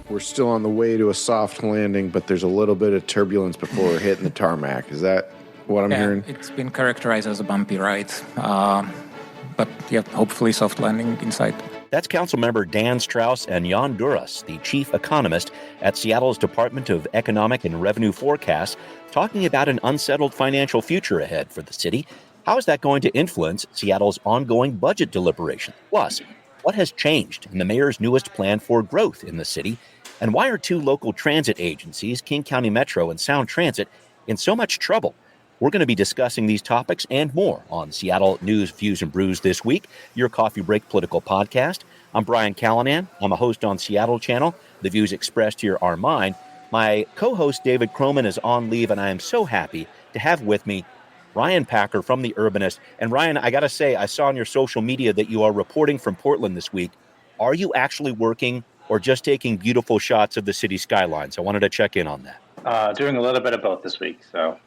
we're still on the way to a soft landing, but the's a little bit of turbulence before we're hitting the tarmac. Is that what I'm hearing? It's been characterized as a bumpy ride, but hopefully soft landing in sight. That's Councilmember Dan Strauss and Jan Duras, the chief economist at Seattle's Department of Economic and Revenue Forecast, talking about an unsettled financial future ahead for the city. How is that going to influence Seattle's ongoing budget deliberation? Plus, what has changed in the mayor's newest plan for growth in the city? And why are two local transit agencies, King County Metro and Sound Transit, in so much trouble? We're going to be discussing these topics and more on Seattle News, Views, and Brews this week, your coffee break political podcast. I'm Brian Callanan. I'm a host on Seattle Channel. The views expressed here are mine. My co-host David Croman is on leave, and I am so happy to have with me Ryan Packer from The Urbanist. And Ryan, I got to say, I saw on your social media that you are reporting from Portland this week. Are you actually working or just taking beautiful shots of the city skylines? I wanted to check in on that. Doing a little bit of both this week, so...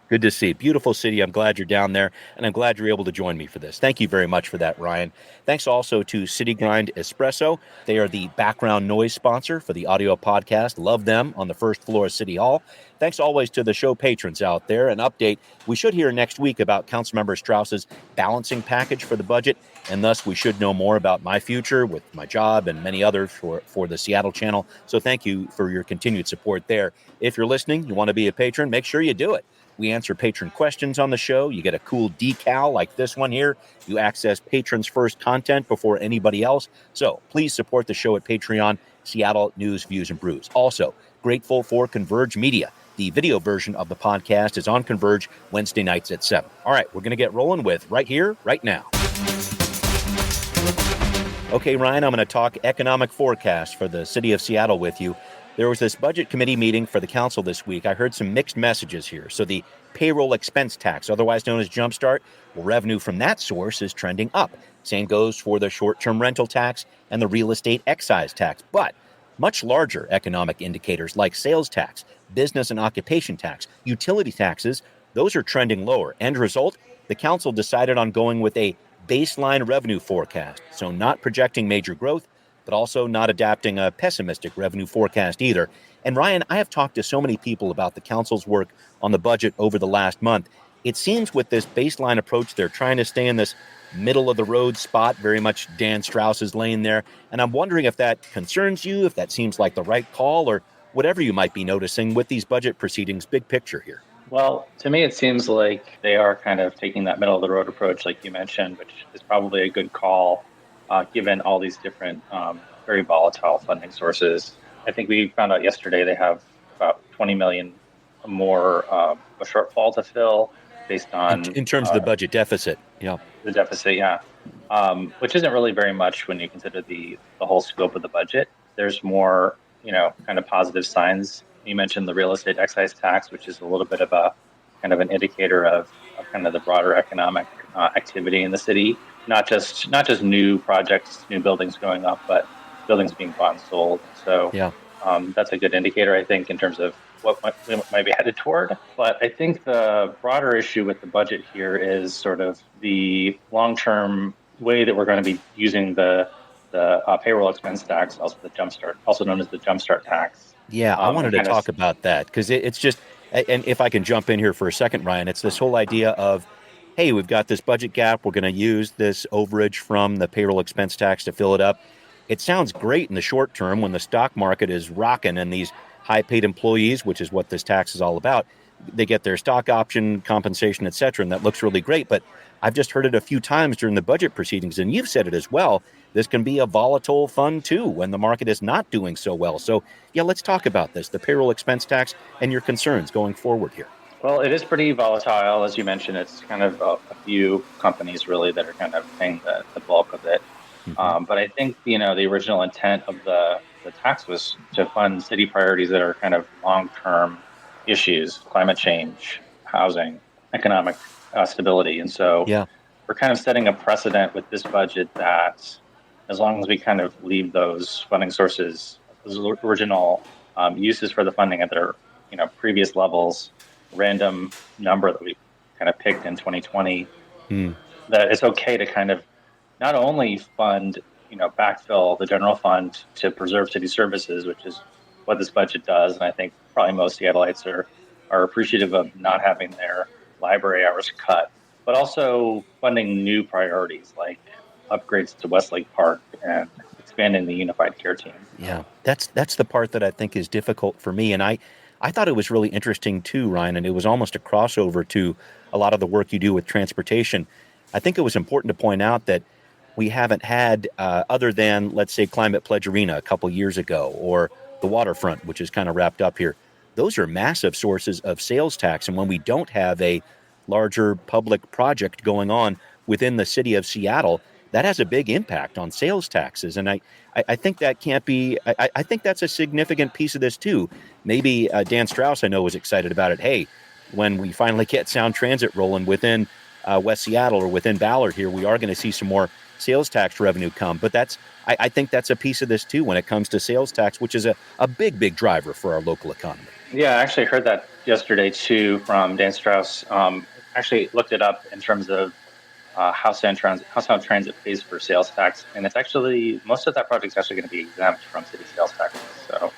Good to see. Beautiful city. I'm glad you're down there, and I'm glad you're able to join me for this. Thank you very much for that, Ryan. Thanks also to City Grind Espresso. They are the background noise sponsor for the audio podcast. Love them on the first floor of City Hall. Thanks always to the show patrons out there. An update, we should hear next week about Councilmember Strauss's balancing package for the budget, and thus we should know more about my future with my job and many others for the Seattle Channel. So thank you for your continued support there. If you're listening, you want to be a patron, make sure you do it. We answer patron questions on the show. You get a cool decal like this one here. You access patrons first content before anybody else. So please support the show at Patreon, Seattle News, Views, and Brews. Also, grateful for Converge Media. The video version of the podcast is on Converge Wednesday nights at 7. All right, we're going to get rolling with right here, right now. Okay, Ryan, I'm going to talk economic forecast for the city of Seattle with you. There was this budget committee meeting for the council this week. I heard some mixed messages here. So the payroll expense tax, otherwise known as Jumpstart, well, revenue from that source is trending up. Same goes for the short-term rental tax and the real estate excise tax. But much larger economic indicators like sales tax, business and occupation tax, utility taxes, those are trending lower. End result, the council decided on going with a baseline revenue forecast. So not projecting major growth, but also not adapting a pessimistic revenue forecast either. And Ryan, I have talked to so many people about the council's work on the budget over the last month. It seems with this baseline approach, they're trying to stay in this middle of the road spot, very much Dan Strauss's lane there. And I'm wondering if that concerns you, if that seems like the right call, or whatever you might be noticing with these budget proceedings, big picture here. Well, to me, it seems like they are kind of taking that middle of the road approach, like you mentioned, which is probably a good call. Given all these different very volatile funding sources. I think we found out yesterday they have about 20 million more a shortfall to fill based on... In terms of the budget deficit, yeah. The deficit, yeah. Which isn't really very much when you consider the whole scope of the budget. There's more, kind of positive signs. You mentioned the real estate excise tax, which is a little bit of a kind of an indicator of kind of the broader economic activity in the city. Not just new projects, new buildings going up, but buildings being bought and sold. So yeah. That's a good indicator, I think, in terms of what we might be headed toward. But I think the broader issue with the budget here is sort of the long-term way that we're going to be using the payroll expense tax, also the Jumpstart, also known as the Jumpstart tax. Yeah, I wanted to talk about that because it's just, and if I can jump in here for a second, Ryan, it's this whole idea of, hey, we've got this budget gap. We're going to use this overage from the payroll expense tax to fill it up. It sounds great in the short term when the stock market is rocking and these high-paid employees, which is what this tax is all about, they get their stock option compensation, et cetera, and that looks really great. But I've just heard it a few times during the budget proceedings, and you've said it as well. This can be a volatile fund, too, when the market is not doing so well. So, yeah, let's talk about this, the payroll expense tax and your concerns going forward here. Well, it is pretty volatile. As you mentioned, it's kind of a few companies really that are kind of paying the bulk of it. Mm-hmm. But I think, the original intent of the tax was to fund city priorities that are kind of long-term issues, climate change, housing, economic stability. And so we're kind of setting a precedent with this budget that as long as we kind of leave those funding sources, those original uses for the funding at their previous levels, random number that we kind of picked in 2020, that it's okay to kind of not only fund backfill the general fund to preserve city services, which is what this budget does. And I think probably most Seattleites are appreciative of not having their library hours cut, but also funding new priorities like upgrades to Westlake Park and expanding the unified care team. Yeah, that's the part that I think is difficult for me. And I thought it was really interesting too, Ryan, and it was almost a crossover to a lot of the work you do with transportation. I think it was important to point out that we haven't had, other than, let's say, Climate Pledge Arena a couple years ago, or the waterfront, which is kind of wrapped up here. Those are massive sources of sales tax. And when we don't have a larger public project going on within the city of Seattle, that has a big impact on sales taxes. And I think that can't be, I think that's a significant piece of this too. Maybe Dan Strauss, I know, was excited about it. Hey, when we finally get Sound Transit rolling within West Seattle or within Ballard here, we are going to see some more sales tax revenue come. But I think that's a piece of this too when it comes to sales tax, which is a big driver for our local economy. Yeah, I actually heard that yesterday too from Dan Strauss. Actually looked it up in terms of how Sound Transit pays for sales tax, and it's actually, most of that project is actually going to be exempt from city sales taxes. So,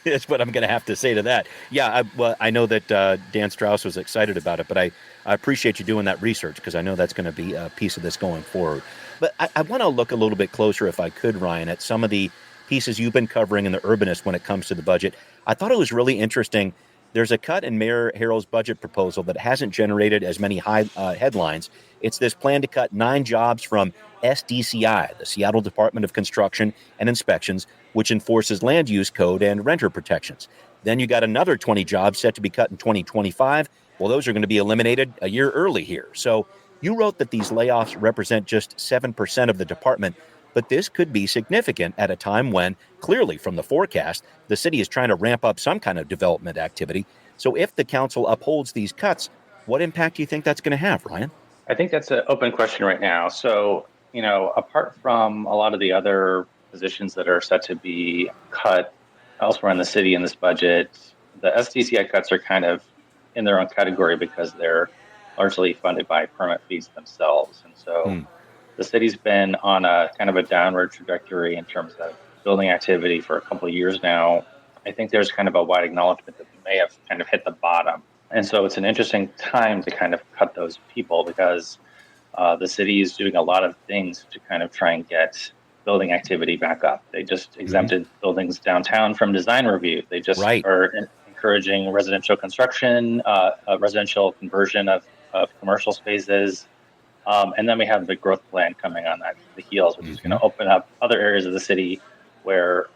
That's what I'm going to have to say to that. Yeah, I know that Dan Strauss was excited about it, but I appreciate you doing that research because I know that's going to be a piece of this going forward. But I want to look a little bit closer, if I could, Ryan, at some of the pieces you've been covering in the Urbanist when it comes to the budget. I thought it was really interesting. There's a cut in Mayor Harrell's budget proposal that hasn't generated as many headlines. It's this plan to cut 9 jobs from SDCI, the Seattle Department of Construction and Inspections, which enforces land use code and renter protections. Then you got another 20 jobs set to be cut in 2025. Well, those are going to be eliminated a year early here. So you wrote that these layoffs represent just 7% of the department, but this could be significant at a time when, clearly from the forecast, the city is trying to ramp up some kind of development activity. So if the council upholds these cuts, what impact do you think that's going to have, Ryan? I think that's an open question right now. So, apart from a lot of the other positions that are set to be cut elsewhere in the city in this budget, the SDCI cuts are kind of in their own category because they're largely funded by permit fees themselves. And so the city's been on a kind of a downward trajectory in terms of building activity for a couple of years now. I think there's kind of a wide acknowledgement that we may have kind of hit the bottom. And so it's an interesting time to kind of cut those people because the city is doing a lot of things to kind of try and get building activity back up. They just exempted buildings downtown from design review. They just are encouraging residential construction, residential conversion of commercial spaces. And then we have the growth plan coming on the heels, which is going to open up other areas of the city where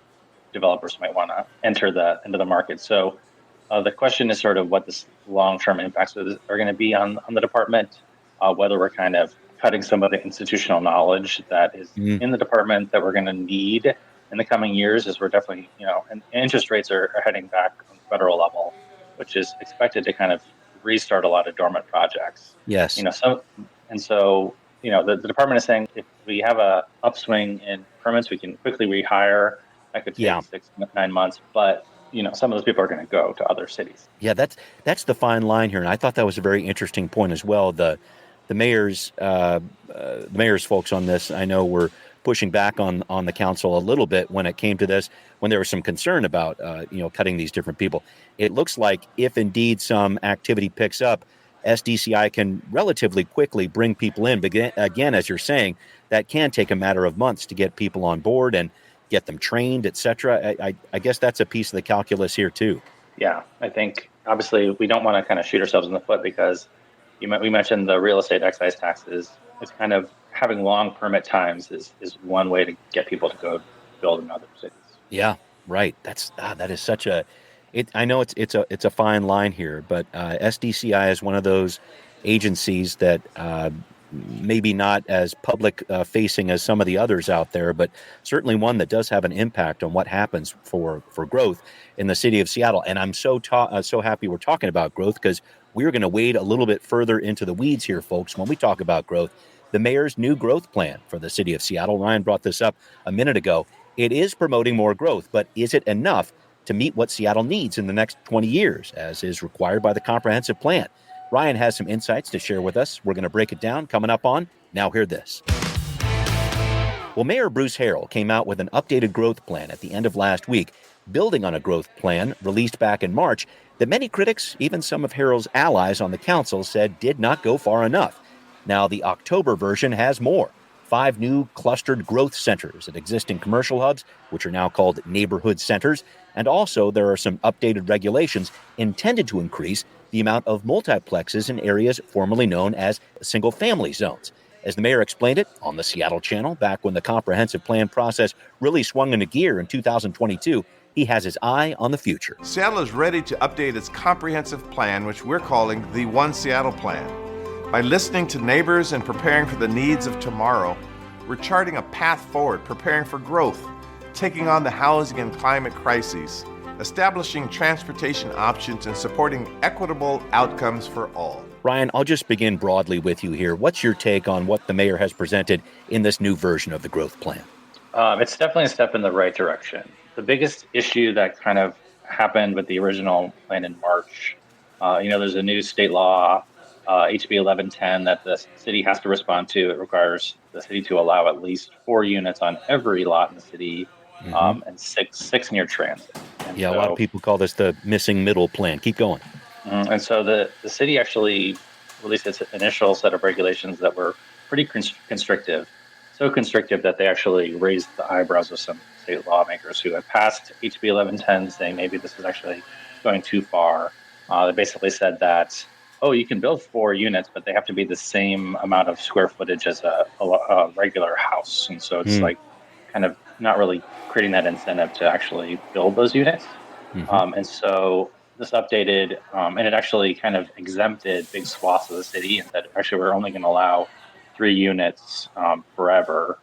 developers might want to enter into the market. So the question is sort of what the long-term impacts are going to be on the department, whether we're kind of cutting some of the institutional knowledge that is in the department that we're going to need in the coming years, as we're definitely, and interest rates are heading back on the federal level, which is expected to kind of restart a lot of dormant projects. Yes. So the department is saying if we have a upswing in permits, we can quickly rehire. That could take 6-9 months, but some of those people are going to go to other cities. Yeah, that's the fine line here, and I thought that was a very interesting point as well. The mayor's folks on this, I know, were pushing back on the council a little bit when it came to this, when there was some concern about cutting these different people. It looks like if indeed some activity picks up, SDCI can relatively quickly bring people in. But again, as you're saying, that can take a matter of months to get people on board and get them trained, et cetera. I guess that's a piece of the calculus here too. Yeah, I think obviously we don't want to kind of shoot ourselves in the foot because we mentioned the real estate excise taxes. It's kind of having long permit times is one way to get people to go build in other cities. Yeah, right. That is such a. I know it's a fine line here, but SDCI is one of those agencies that maybe not as public facing as some of the others out there, but certainly one that does have an impact on what happens for growth in the city of Seattle. And I'm so happy we're talking about growth because we're going to wade a little bit further into the weeds here, folks, when we talk about growth. The mayor's new growth plan for the city of Seattle, Ryan brought this up a minute ago. It is promoting more growth, but is it enough to meet what Seattle needs in the next 20 years, as is required by the comprehensive plan? Ryan has some insights to share with us. We're going to break it down coming up on Now Hear This. Well, Mayor Bruce Harrell came out with an updated growth plan at the end of last week, building on a growth plan released back in March that many critics, even some of Harrell's allies on the council, said did not go far enough. Now, the October version has more. 5 new clustered growth centers at existing commercial hubs, which are now called neighborhood centers. And also, there are some updated regulations intended to increase the amount of multiplexes in areas formerly known as single-family zones. As the mayor explained it on the Seattle Channel back when the comprehensive plan process really swung into gear in 2022, he has his eye on the future. Seattle is ready to update its comprehensive plan, which we're calling the One Seattle Plan. By listening to neighbors and preparing for the needs of tomorrow, we're charting a path forward, preparing for growth, taking on the housing and climate crises, establishing transportation options, and supporting equitable outcomes for all. Ryan, I'll just begin broadly with you here. What's your take on what the mayor has presented in this new version of the growth plan? It's definitely a step in the right direction. The biggest issue that kind of happened with the original plan in March, there's a new state law, HB 1110, that the city has to respond to. It requires the city to allow at least 4 units on every lot in the city, and six near transit. And a lot of people call this the missing middle plan. Keep going. And so the city actually released its initial set of regulations that were pretty constrictive, so constrictive that they actually raised the eyebrows of some state lawmakers who had passed HB 1110, saying maybe this is actually going too far. They basically said that, you can build 4 units, but they have to be the same amount of square footage as a regular house. And so it's like kind of not really creating that incentive to actually build those units. And so this updated, and it actually kind of exempted big swaths of the city and said, actually, we're only going to allow 3 units forever,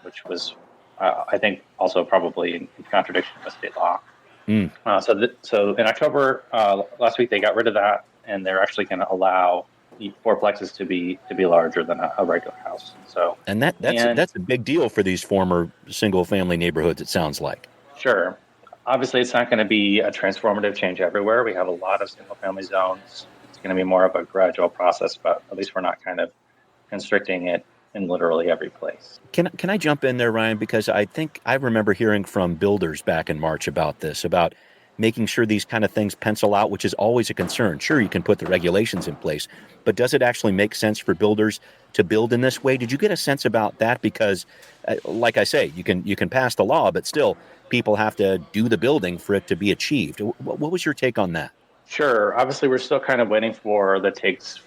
which was, I think, also probably in contradiction with state law. So in October last week, they got rid of that, and they're actually going to allow the 4plexes to be larger than a regular house. And that's a big deal for these former single-family neighborhoods, it sounds like. Sure. Obviously, it's not going to be a transformative change everywhere. We have a lot of single-family zones. It's going to be more of a gradual process, but at least we're not kind of constricting it in literally every place. Can I jump in there, Ryan? Because I think I remember hearing from builders back in March about this, about making sure these kind of things pencil out, which is always a concern. Sure, you can put the regulations in place, but does it actually make sense for builders to build in this way? Did you get a sense about that? Because, like I say, you can pass the law, but still, people have to do the building for it to be achieved. What was your take on that? Sure. Obviously, we're still kind of waiting for the takes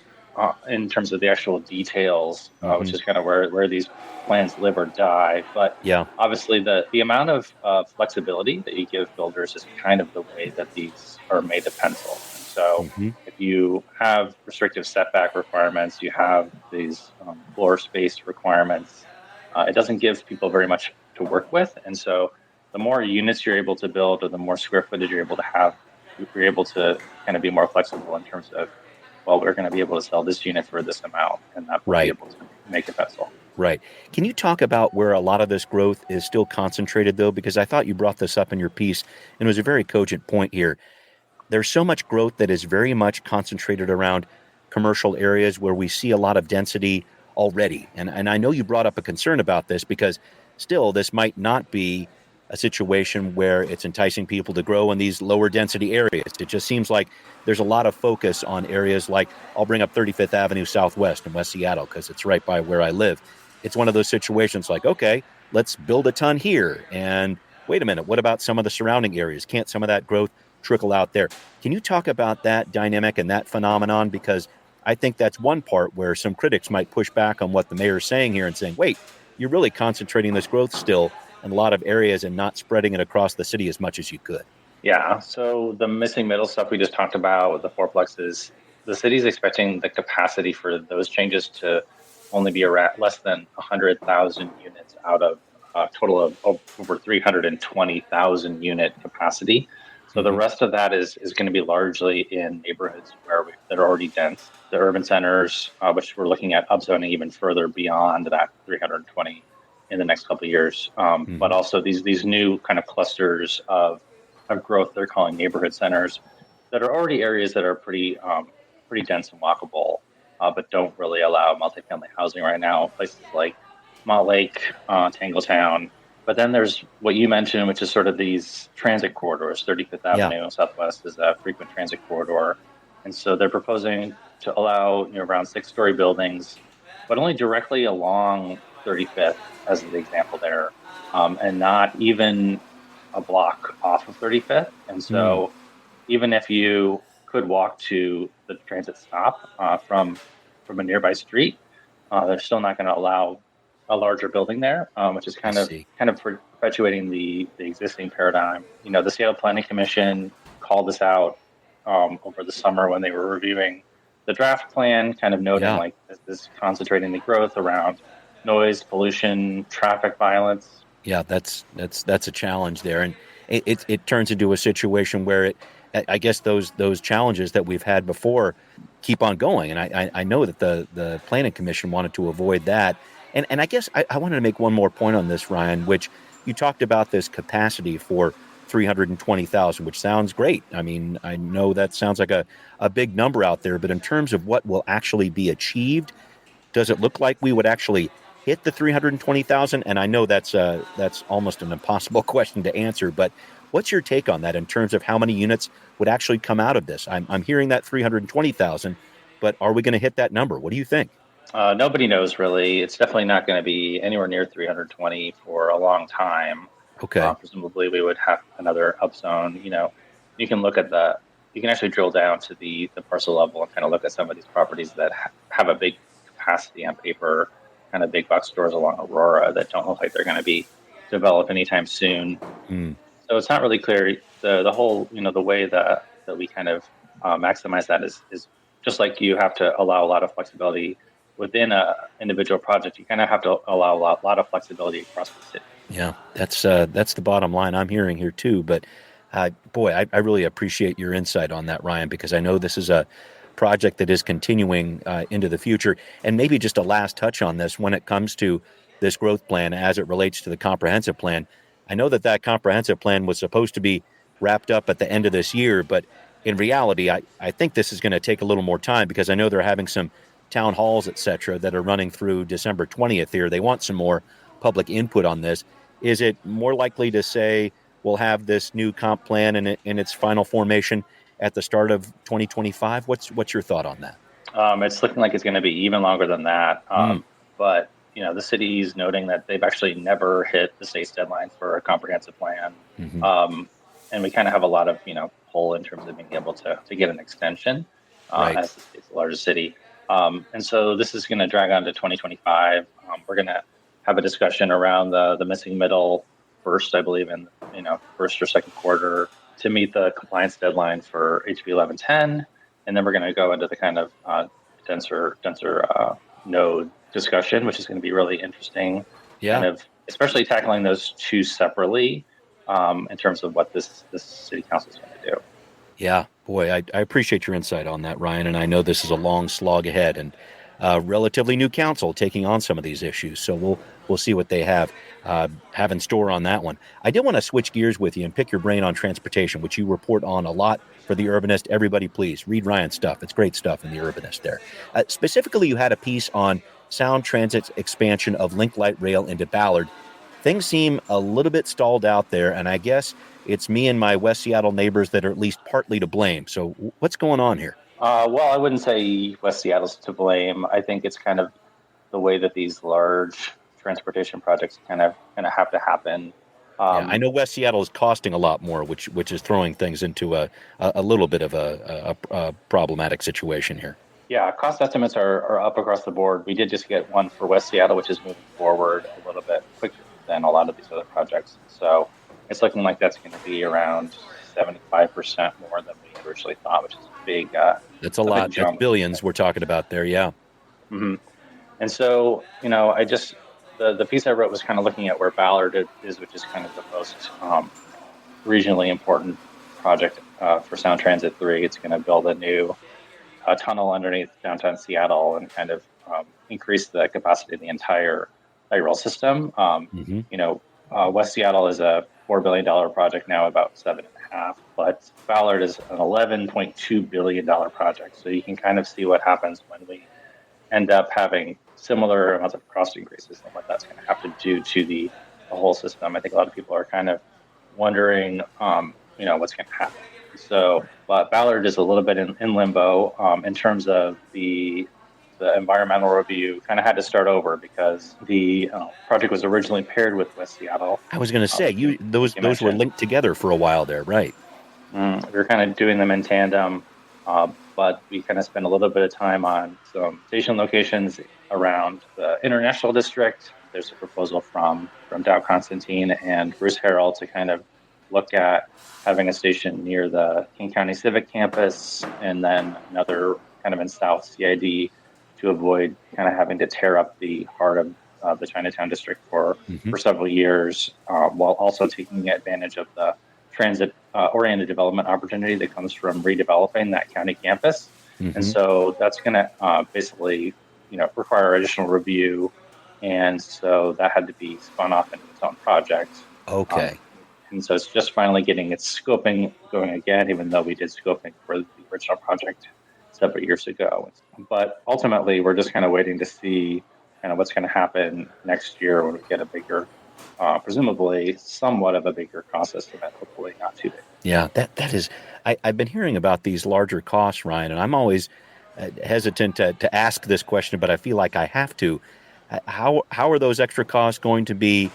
in terms of the actual details, which is kind of where these plans live or die. But obviously, the amount of flexibility that you give builders is kind of the way that these are made to pencil. And so if you have restrictive setback requirements, you have these floor space requirements, it doesn't give people very much to work with. And so the more units you're able to build or the more square footage you're able to have, you're able to kind of be more flexible in terms of, we're going to be able to sell this unit for this amount and not be able to make a pencil. Right. Can you talk about where a lot of this growth is still concentrated, though? Because I thought you brought this up in your piece, and it was a very cogent point here. There's so much growth that is very much concentrated around commercial areas where we see a lot of density already. And I know you brought up a concern about this because still this might not be a situation where it's enticing people to grow in these lower density areas. It just seems like there's a lot of focus on areas like, I'll bring up 35th Avenue Southwest in West Seattle because it's right by where I live. It's one of those situations like, okay, let's build a ton here. And wait a minute, what about some of the surrounding areas? Can't some of that growth trickle out there? Can you talk about that dynamic and that phenomenon? Because I think that's one part where some critics might push back on what the mayor is saying here and saying, wait, you're really concentrating this growth still in a lot of areas and not spreading it across the city as much as you could. Yeah, so the missing middle stuff we just talked about with the fourplexes, the city's expecting the capacity for those changes to only be around less than 100,000 units out of a total of over 320,000 unit capacity. So the rest of that is going to be largely in neighborhoods that are already dense. The urban centers, which we're looking at upzoning even further beyond that 320 in the next couple of years, but also these new kind of clusters of growth they're calling neighborhood centers that are already areas that are pretty dense and walkable, but don't really allow multifamily housing right now. Places like Mott Lake, Tangletown. But then there's what you mentioned, which is sort of these transit corridors. 35th Avenue Southwest is a frequent transit corridor. And so they're proposing to allow around 6-story buildings, but only directly along 35th as the example there, and not even a block off of 35th. And so even if you could walk to the transit stop from a nearby street, they're still not going to allow a larger building there, which is kind of perpetuating the existing paradigm. The Seattle Planning Commission called this out over the summer when they were reviewing the draft plan, kind of noting like this concentrating the growth around noise, pollution, traffic violence. Yeah, that's a challenge there, and it turns into a situation where I guess those challenges that we've had before keep on going, and I know that the Planning Commission wanted to avoid that. And I guess I wanted to make one more point on this, Ryan, which you talked about this capacity for 320,000, which sounds great. I mean, I know that sounds like a big number out there, but in terms of what will actually be achieved, does it look like we would actually hit the 320,000? And I know that's almost an impossible question to answer, but what's your take on that in terms of how many units would actually come out of this? I'm hearing that 320,000, but are we going to hit that number? What do you think? Nobody knows really. It's definitely not going to be anywhere near 320 for a long time. Okay. Presumably we would have another upzone. You can look at you can actually drill down to the parcel level and kind of look at some of these properties that have a big capacity on paper, kind of big box stores along Aurora that don't look like they're going to be developed anytime soon. So it's not really clear. The whole, the way that we kind of maximize that is just like you have to allow a lot of flexibility within a individual project. You kind of have to allow a lot of flexibility across the city. Yeah, that's the bottom line I'm hearing here too. But boy, I really appreciate your insight on that, Ryan, because I know this is a project that is continuing into the future. And maybe just a last touch on this when it comes to this growth plan as it relates to the comprehensive plan. I know that comprehensive plan was supposed to be wrapped up at the end of this year, but in reality, I think this is going to take a little more time because I know they're having some town halls, et cetera, that are running through December 20th here. They want some more public input on this. Is it more likely to say we'll have this new comp plan in its final formation at the start of 2025? What's your thought on that? It's looking like it's going to be even longer than that. But the city's noting that they've actually never hit the state's deadline for a comprehensive plan. And we kind of have a lot of pull in terms of being able to get an extension as the state's largest city. And so this is going to drag on to 2025. We're going to have a discussion around the missing middle first, I believe, in first or second quarter to meet the compliance deadline for HB 1110, and then we're going to go into the kind of denser node discussion, which is going to be really interesting. Yeah, kind of especially tackling those two separately in terms of what this city council is going to do. Yeah, boy, I appreciate your insight on that, Ryan, and I know this is a long slog ahead and relatively new council taking on some of these issues. So we'll see what they have in store on that one. I did want to switch gears with you and pick your brain on transportation, which you report on a lot for The Urbanist. Everybody, please read Ryan's stuff. It's great stuff in The Urbanist there. Specifically, you had a piece on Sound Transit's expansion of Link Light Rail into Ballard. Things seem a little bit stalled out there, and I guess it's me and my West Seattle neighbors that are at least partly to blame. So what's going on here? Well, I wouldn't say West Seattle's to blame. I think it's kind of the way that these large transportation projects kind of have to happen. I know West Seattle is costing a lot more, which is throwing things into a little bit of a problematic situation here. Yeah, cost estimates are up across the board. We did just get one for West Seattle, which is moving forward a little bit quicker than a lot of these other projects. So it's looking like that's going to be around 75% more than we originally thought, which is a big that's a lot. That's billions we're talking about there, yeah. Mm-hmm. And so, I just, the piece I wrote was kind of looking at where Ballard is, which is kind of the most regionally important project for Sound Transit 3. It's going to build a new tunnel underneath downtown Seattle and kind of increase the capacity of the entire light rail system. West Seattle is a $4 billion project now, about $7.5, but Ballard is an $11.2 billion project. So you can kind of see what happens when we end up having similar amounts of cost increases and what that's going to have to do to the whole system. I think a lot of people are kind of wondering, what's going to happen. So, but Ballard is a little bit in limbo in terms of the environmental review. Kind of had to start over because the project was originally paired with West Seattle. I was going to say those were linked together for a while there, right? We were kind of doing them in tandem, but we kind of spent a little bit of time on some station locations around the International District. There's a proposal from Dow Constantine and Bruce Harrell to kind of look at having a station near the King County Civic Campus, and then another kind of in South CID to avoid kind of having to tear up the heart of the Chinatown District for several years, while also taking advantage of the transit-oriented development opportunity that comes from redeveloping that county campus. And so that's going to basically, require additional review. And so that had to be spun off into its own project. Okay. And so it's just finally getting its scoping going again, even though we did scoping for the original project several years ago. But ultimately, we're just kind of waiting to see kind of what's going to happen next year when we get a bigger, presumably somewhat of a bigger cost estimate, hopefully not too big. Yeah, that is, I've been hearing about these larger costs, Ryan, and I'm always hesitant to ask this question, but I feel like I have to. How are those extra costs going to be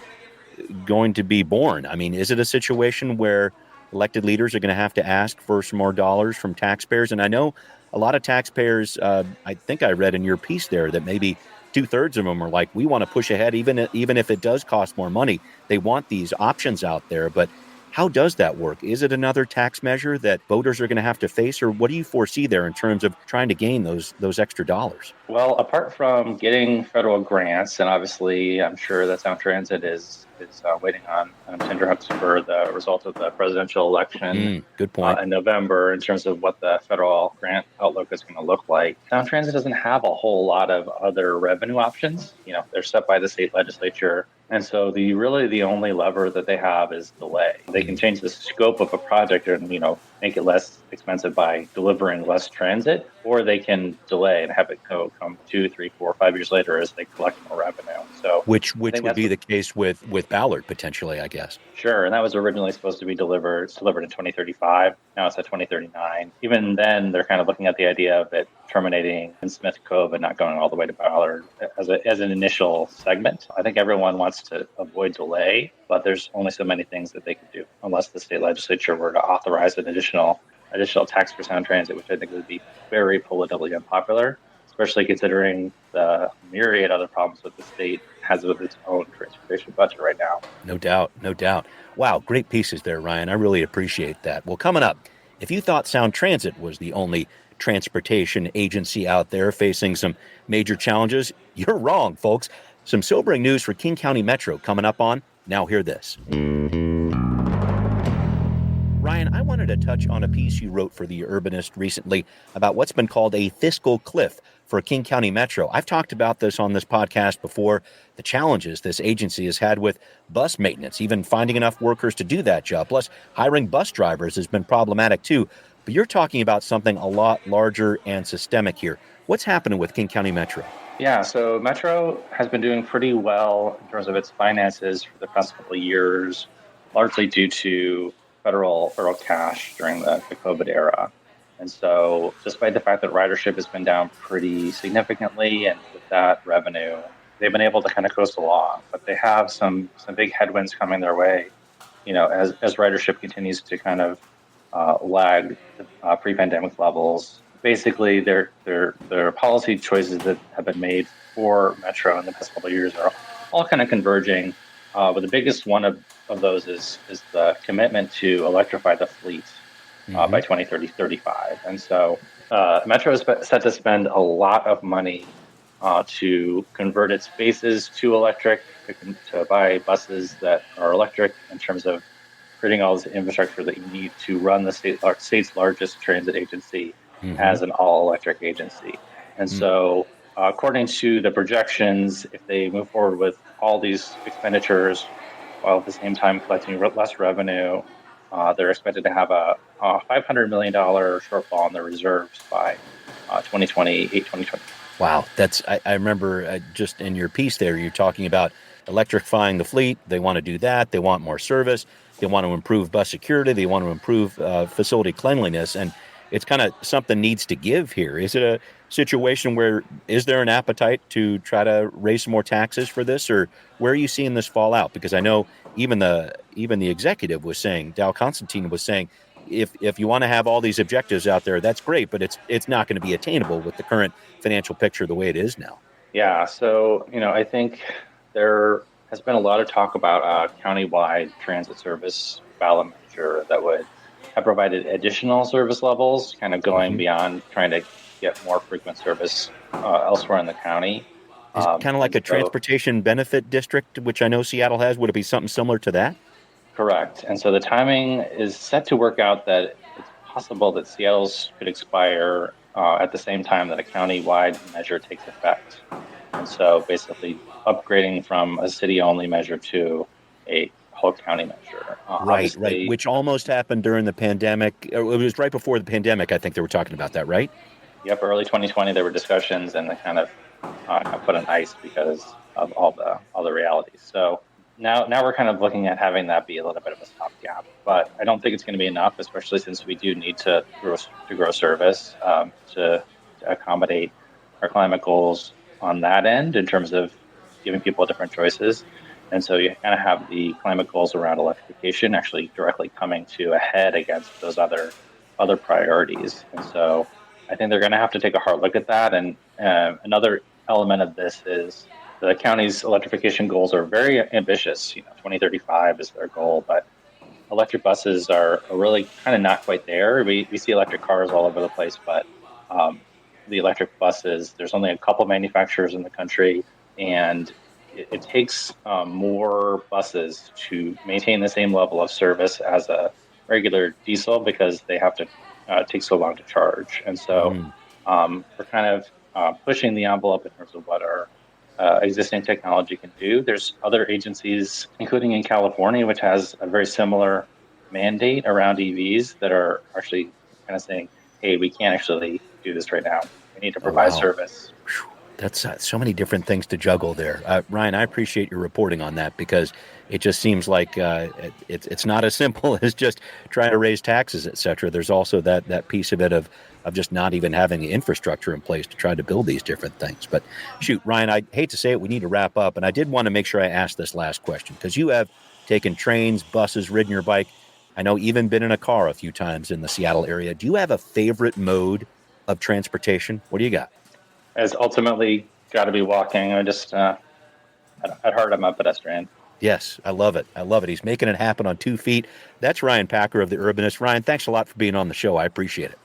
borne? I mean, is it a situation where elected leaders are going to have to ask for some more dollars from taxpayers? And I know a lot of taxpayers, I think I read in your piece there that maybe 2/3 of them are like, we want to push ahead, even if it does cost more money. They want these options out there. But how does that work? Is it another tax measure that voters are going to have to face, or what do you foresee there in terms of trying to gain those extra dollars? Well, apart from getting federal grants, and obviously I'm sure that Sound Transit is waiting on tenterhooks for the result of the presidential election good point. In November in terms of what the federal grant outlook is going to look like. Sound Transit doesn't have a whole lot of other revenue options. They're set by the state legislature. And so the only lever that they have is delay. They can change the scope of a project and, make it less expensive by delivering less transit, or they can delay and have it come 2, 3, 4, 5 years later as they collect more revenue. So which would be the case with Ballard potentially, I guess. Sure, and that was originally supposed to be delivered in 2035. Now it's at 2039. Even then, they're kind of looking at the idea of it terminating in Smith Cove and not going all the way to Ballard as an initial segment. I think everyone wants to avoid delay, but there's only so many things that they could do unless the state legislature were to authorize an additional tax for Sound Transit, which I think would be very politically unpopular, especially considering the myriad other problems that the state has with its own transportation budget right now. No doubt. Wow, great pieces there, Ryan. I really appreciate that. Well, coming up, if you thought Sound Transit was the only transportation agency out there facing some major challenges, you're wrong, folks. Some sobering news for King County Metro coming up on Now Hear This. Ryan, I wanted to touch on a piece you wrote for The Urbanist recently about what's been called a fiscal cliff for King County Metro. I've talked about this on this podcast before, the challenges this agency has had with bus maintenance, even finding enough workers to do that job. Plus, hiring bus drivers has been problematic too. But you're talking about something a lot larger and systemic here. What's happening with King County Metro? Yeah, so Metro has been doing pretty well in terms of its finances for the past couple of years, largely due to federal cash during the COVID era. And so despite the fact that ridership has been down pretty significantly, and with that revenue, they've been able to kind of coast along. But they have some big headwinds coming their way, as ridership continues to kind of lag pre-pandemic levels. Basically, their policy choices that have been made for Metro in the past couple of years are all kind of converging. But the biggest one of those is the commitment to electrify the fleet by 2035. And so Metro is set to spend a lot of money to convert its bases to electric, to buy buses that are electric, in terms of creating all this infrastructure that you need to run the state's largest transit agency as an all-electric agency. And so according to the projections, if they move forward with all these expenditures while at the same time collecting less revenue, they're expected to have a $500 million shortfall in their reserves by 2028, 2029. Wow. I remember just in your piece there, you're talking about electrifying the fleet. They want to do that. They want more service. They want to improve bus security. They want to improve facility cleanliness. And it's kind of something needs to give here. Is it a situation where is there an appetite to try to raise some more taxes for this, or where are you seeing this fall out? Because I know even the executive was saying, Dow Constantine was saying, if you want to have all these objectives out there, that's great, but it's not going to be attainable with the current financial picture the way it is now. Yeah, so I think there has been a lot of talk about a countywide transit service ballot measure that would have provided additional service levels, kind of going beyond trying to get more frequent service elsewhere in the county. It's kind of like a transportation benefit district, which I know Seattle has. Would it be something similar to that? Correct. And so the timing is set to work out that it's possible that Seattle's could expire at the same time that a countywide measure takes effect. And so basically upgrading from a city-only measure to a whole county measure. Right. Which almost happened during the pandemic. It was right before the pandemic, I think they were talking about that, right? Yep, early 2020 there were discussions, and they kind of put on ice because of all the realities. So now we're kind of looking at having that be a little bit of a stopgap, but I don't think it's going to be enough, especially since we do need to grow service to accommodate our climate goals on that end in terms of giving people different choices. And so you kind of have the climate goals around electrification actually directly coming to a head against those other priorities. And so I think they're going to have to take a hard look at that. And another element of this is the county's electrification goals are very ambitious. 2035 is their goal, but electric buses are really kind of not quite there. We see electric cars all over the place, but the electric buses, there's only a couple manufacturers in the country, and it takes more buses to maintain the same level of service as a regular diesel because they have to take so long to charge. And so we're kind of pushing the envelope in terms of what our existing technology can do. There's other agencies, including in California, which has a very similar mandate around EVs that are actually kind of saying, hey, we can't actually do this right now. We need to provide service. That's so many different things to juggle there. Ryan, I appreciate your reporting on that because it just seems like it's not as simple as just trying to raise taxes, et cetera. There's also that piece of it of just not even having the infrastructure in place to try to build these different things. But shoot, Ryan, I hate to say it, we need to wrap up. And I did want to make sure I asked this last question because you have taken trains, buses, ridden your bike. I know even been in a car a few times in the Seattle area. Do you have a favorite mode of transportation? What do you got? Has ultimately got to be walking. At heart, I'm a pedestrian. Yes, I love it. He's making it happen on 2 feet. That's Ryan Packer of The Urbanist. Ryan, thanks a lot for being on the show. I appreciate it.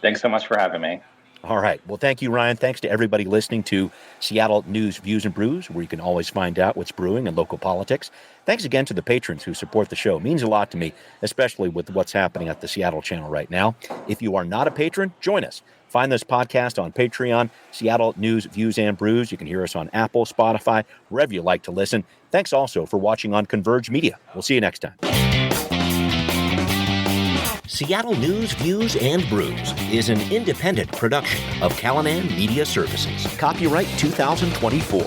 Thanks so much for having me. All right. Well, thank you, Ryan. Thanks to everybody listening to Seattle News, Views, and Brews, where you can always find out what's brewing in local politics. Thanks again to the patrons who support the show. It means a lot to me, especially with what's happening at the Seattle channel right now. If you are not a patron, join us. Find this podcast on Patreon, Seattle News, Views, and Brews. You can hear us on Apple, Spotify, wherever you like to listen. Thanks also for watching on Converge Media. We'll see you next time. Seattle News, Views, and Brews is an independent production of Callanan Media Services. Copyright 2024.